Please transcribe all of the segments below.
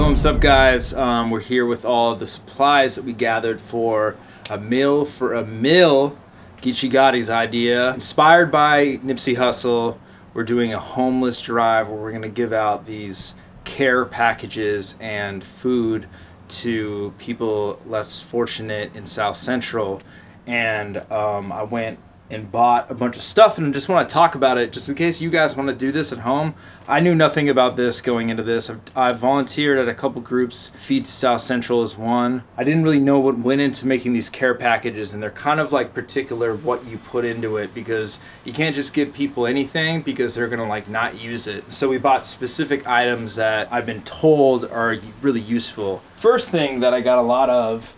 Boom, what's up guys? We're here with all of the supplies that we gathered for a meal Geechee Gotti's idea. Inspired by Nipsey Hussle, we're doing a homeless drive where we're going to give out these care packages and food to people less fortunate in South Central. And I went and bought a bunch of stuff, and I just want to talk about it just in case you guys want to do this at home. I knew nothing about this going into this. I've volunteered at a couple groups. Feed to South Central is one. I didn't really know what went into making these care packages, and they're kind of like particular what you put into it, because you can't just give people anything because they're gonna like not use it. So we bought specific items that I've been told are really useful. First thing that I got a lot of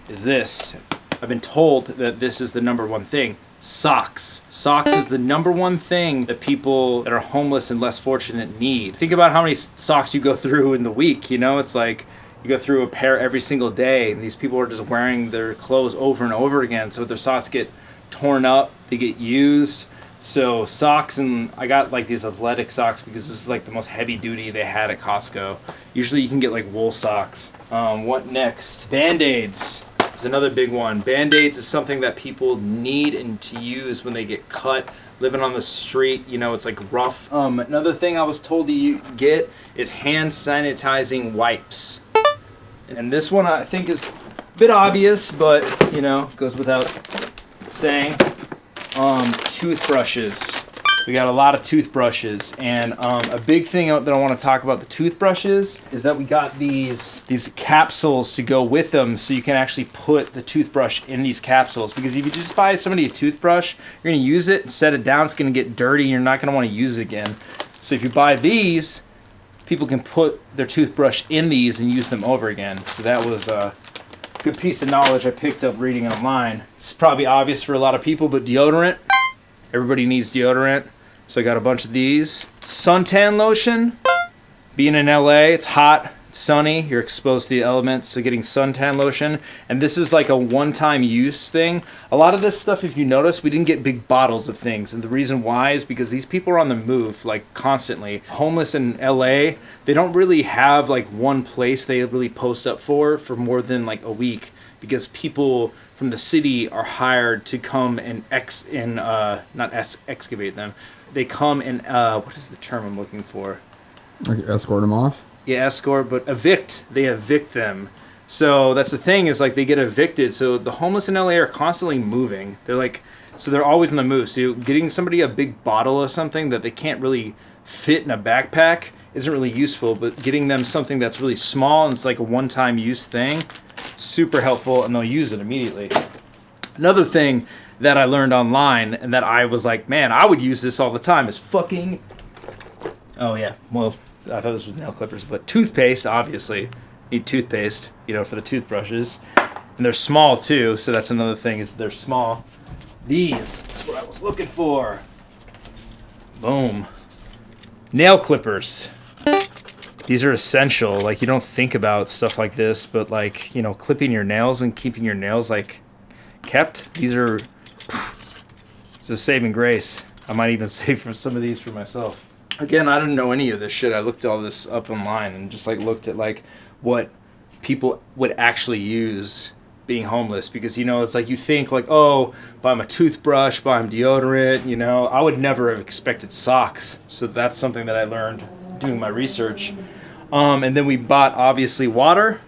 is this. I've been told that this is the number one thing. Socks. Socks is the number one thing that people that are homeless and less fortunate need. Think about how many socks you go through in the week, you know? It's like you go through a pair every single day, and these people are just wearing their clothes over and over again, so their socks get torn up, they get used. So socks, and I got like these athletic socks because this is like the most heavy duty they had at Costco. Usually you can get like wool socks. What next? Band-Aids is another big one. Band-Aids is something that people need and to use when they get cut, living on the street, you know, it's like rough. Another thing I was told to get is hand sanitizing wipes. And this one I think is a bit obvious, but you know, goes without saying. Toothbrushes. We got a lot of toothbrushes, and a big thing that I want to talk about the toothbrushes is that we got these capsules to go with them, so you can actually put the toothbrush in these capsules. Because if you just buy somebody a toothbrush, you're going to use it and set it down, it's going to get dirty, and you're not going to want to use it again. So if you buy these, people can put their toothbrush in these and use them over again. So that was a good piece of knowledge I picked up reading online. It's probably obvious for a lot of people, but deodorant. Everybody needs deodorant. So I got a bunch of these. Suntan lotion. Being in LA, it's hot, it's sunny, you're exposed to the elements, so getting suntan lotion. And this is like a one-time use thing. A lot of this stuff, if you notice, we didn't get big bottles of things. And the reason why is because these people are on the move, like constantly. Homeless in LA, they don't really have like one place they really post up for more than like a week. Because people from the city are hired to come and excavate them. They come and, what is the term I'm looking for? Like escort them off? Yeah, escort, but evict. They evict them. So that's the thing, is like they get evicted. So the homeless in LA are constantly moving. They're like, so they're always on the move. So getting somebody a big bottle of something that they can't really fit in a backpack isn't really useful, but getting them something that's really small and it's like a one-time use thing, super helpful, and they'll use it immediately. Another thing that I learned online and that I was like, man, I would use this all the time is fucking, oh yeah, well, I thought this was nail clippers, but toothpaste, obviously. Need toothpaste, you know, for the toothbrushes. And they're small too, so that's another thing, is they're small. These, that's what I was looking for. Boom. Nail clippers. These are essential. Like, you don't think about stuff like this, but like, you know, clipping your nails and keeping your nails like kept. These are, it's a saving grace. I might even save for some of these for myself. Again, I didn't know any of this shit. I looked all this up online and just like looked at like what people would actually use being homeless, because you know, it's like you think like, oh, buy them a toothbrush, buy them deodorant, you know. I would never have expected socks. So that's something that I learned doing my research. And then we bought obviously water.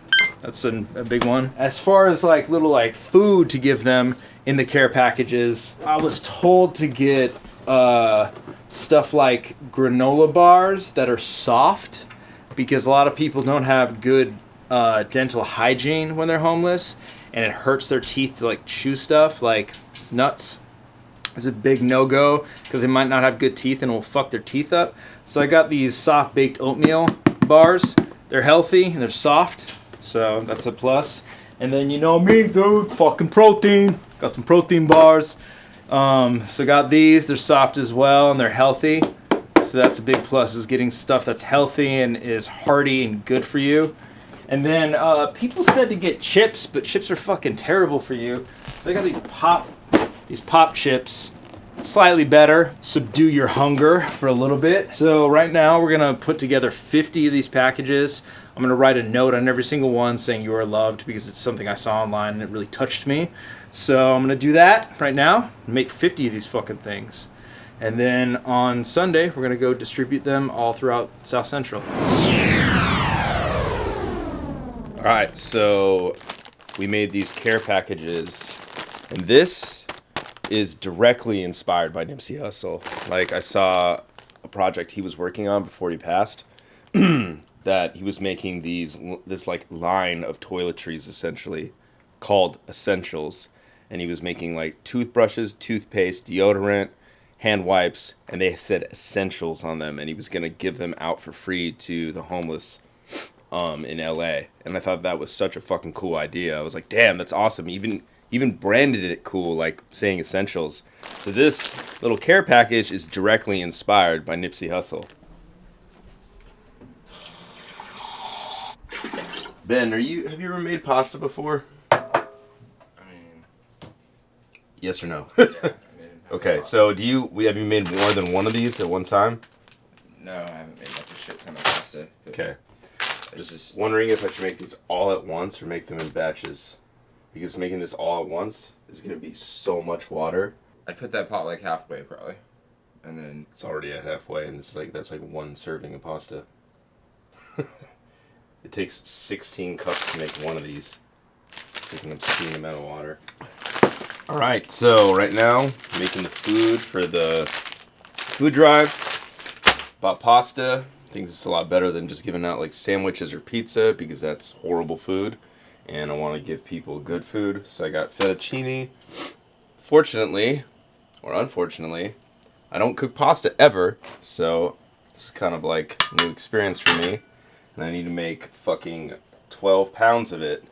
That's a big one. As far as like little like food to give them in the care packages, I was told to get stuff like granola bars that are soft, because a lot of people don't have good dental hygiene when they're homeless, and it hurts their teeth to like chew stuff like nuts. It's a big no-go because they might not have good teeth and it will fuck their teeth up. So I got these soft baked oatmeal bars. They're healthy and they're soft, so that's a plus. And then, you know me, dude, fucking protein. Got some protein bars. So got these. They're soft as well and they're healthy. So that's a big plus, is getting stuff that's healthy and is hearty and good for you. And then people said to get chips, but chips are fucking terrible for you. So I got these pop chips. slightly better, subdue your hunger for a little bit. So right now we're gonna put together 50 of these packages. I'm gonna write a note on every single one saying you are loved because it's something I saw online and it really touched me. So I'm gonna do that right now, make 50 of these fucking things. And then on Sunday, we're gonna go distribute them all throughout South Central. All right, so we made these care packages, and this is directly inspired by Nipsey Hussle. Like, I saw a project he was working on before he passed, that he was making this like line of toiletries essentially called Essentials, and he was making like toothbrushes, toothpaste, deodorant, hand wipes, and they said Essentials on them, and he was gonna give them out for free to the homeless in LA. And I thought that was such a fucking cool idea. I was like, damn, that's awesome. Even branded it cool, like saying Essentials. So this little care package is directly inspired by Nipsey Hussle. Ben, have you ever made pasta before? I mean, Yes or no? yeah, I mean, Okay, so have you made more than one of these at one time? no, I haven't made like a shit ton of pasta. But Okay. it's Just wondering if I should make these all at once or make them in batches. Because making this all at once is going to be so much water. I'd put that pot like halfway probably, and then It's already at halfway, and that's like one serving of pasta. It takes 16 cups to make one of these. It's like an obscene amount of water. Alright, so right now, making the food for the food drive. Bought pasta. I think this is a lot better than just giving out like sandwiches or pizza, because that's horrible food. And I want to give people good food. So I got fettuccine. Fortunately, or unfortunately, I don't cook pasta ever. So it's kind of like a new experience for me. And I need to make fucking 12 pounds of it.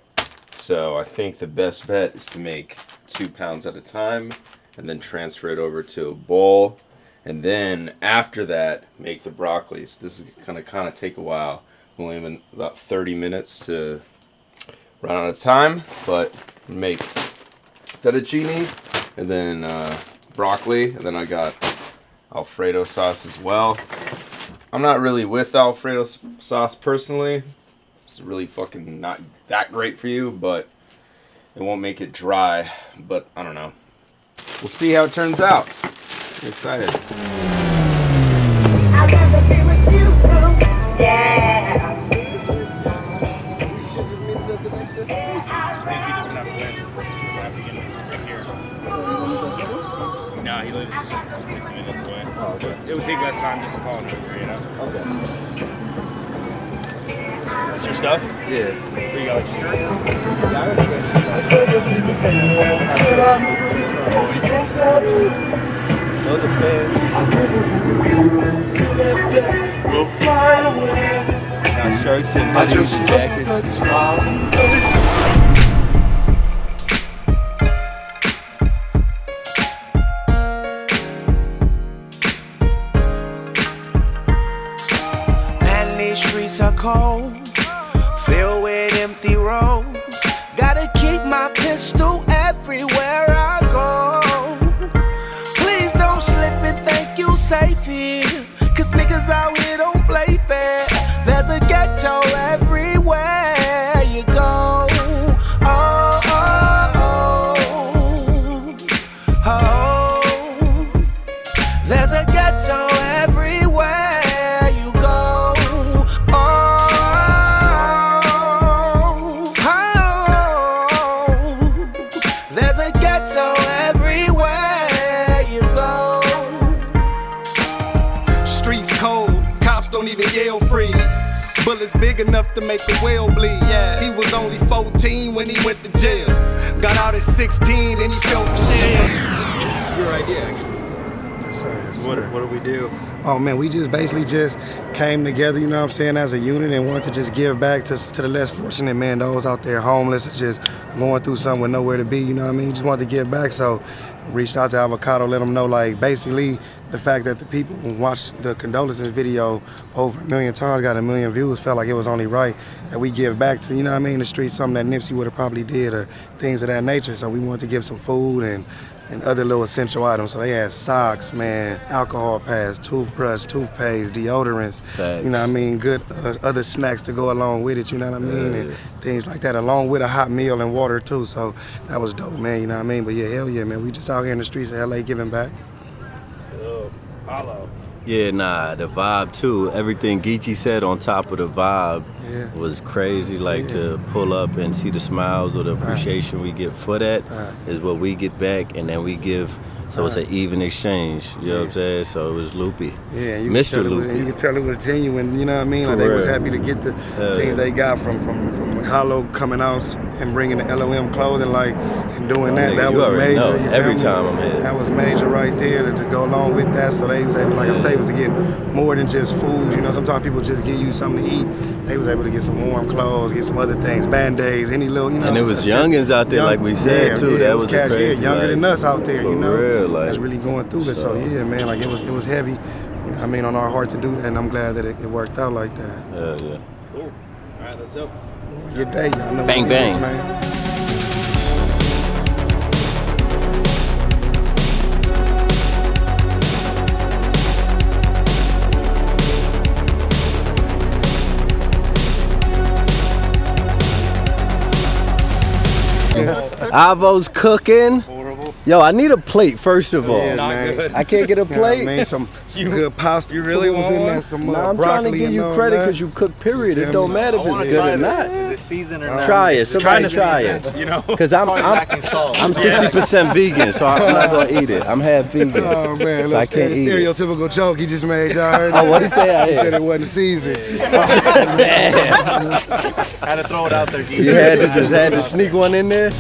So I think the best bet is to make 2 pounds at a time and then transfer it over to a bowl. And then after that, make the broccoli. So this is gonna kind of take a while. Only even about 30 minutes to run out of time, but make fettuccine and then broccoli, and then I got Alfredo sauce as well. I'm not really with Alfredo sauce personally. It's really fucking not that great for you, but it won't make it dry. But I don't know. We'll see how it turns out. I'm excited. I'd rather be with you, yeah. I think he doesn't have a wind. We'll have to get him right here. No, he lives 50 minutes away. Oh, okay. It would take less time just to call an Uber, you know? Okay. That's your stuff? Yeah. What you got, like shirts? Other We'll fly away. pants, shirts and hoodies and jackets. Man, these streets are cold, filled with empty roads. Gotta keep my pistol everywhere I go. Please don't slip and think you safe here, cause niggas out here don't play fair. There's a ghetto everywhere you go. Oh, oh, oh, oh. There's a ghetto everywhere you go. Oh, oh. There's a ghetto everywhere you go. Streets cold, cops don't even yell freeze. Bullets big enough to make the well bleed. Yeah. He was only 14 when he went to jail. Got out at 16 and he felt shell. This is your idea, actually. What do we do? Oh man, we just basically just came together, you know what I'm saying, as a unit and wanted to just give back to the less fortunate, man, those out there homeless, just going through something with nowhere to be, you know what I mean? Just wanted to give back, so reached out to Avocado, let them know, like, basically the fact that the people who watched the condolences video over 1 million times, got 1 million views, felt like it was only right that we give back to, you know what I mean, the streets, something that Nipsey would have probably did or things of that nature. So we wanted to give some food and and other little essential items. So they had socks, man, alcohol pads, toothbrush, toothpaste, deodorants. Facts. You know what I mean? Good other snacks to go along with it. You know what I mean? And things like that, along with a hot meal and water too. So that was dope, man. You know what I mean? But yeah, hell yeah, man. We just out here in the streets of LA giving back. Hollow. Yeah, nah, the vibe too. Everything Geechee said on top of the vibe was crazy. Like to pull up and see the smiles or the appreciation we get for that is what we get back, and then we give. So it's an even exchange. You know what I'm saying? So it was Loopy. Yeah, you Mr. Could tell Loopy. You could tell it was genuine. You know what I mean? Like they was happy to get the things they got from Hollow coming out and bringing the LOM clothing, like and doing that. That you was already major. know. You feel Every me? time I'm here. That was major right there to go along with that. So they was able, like I say, was to get more than just food. You know, sometimes people just give you something to eat. They was able to get some warm clothes, get some other things, Band-Aids, any little, you know. And it was youngins out there, like we said too. That was the cash, crazy. younger like, than us out there, for you know. real, like, that's really going through this. So yeah, man, like it was heavy. You know, I mean, on our heart to do that, and I'm glad that it worked out like that. yeah. Cool. All right, let's go. Your day, y'all know Bang, what it is, bang. man. Avo's cooking. Yo, I need a plate first of all. Yeah, Not man. good. I can't get a Yeah, plate. man, some good pasta. you really noodles want in there, one? some Nah, I'm trying to broccoli give and you all credit that. because you cook, period. It don't matter if I wanna it's good try or it. not. Is it seasoned or not? Try it. Somebody Kinda try seasoned, it. you know. Because I'm 60% vegan, so I'm not going to eat it. I'm half vegan. Oh man, So I look, can't eat it. stereotypical joke he just made. Y'all heard Oh, what'd he say? I He ate said it. it wasn't seasoned. Had to throw it out there. You had to sneak one in there?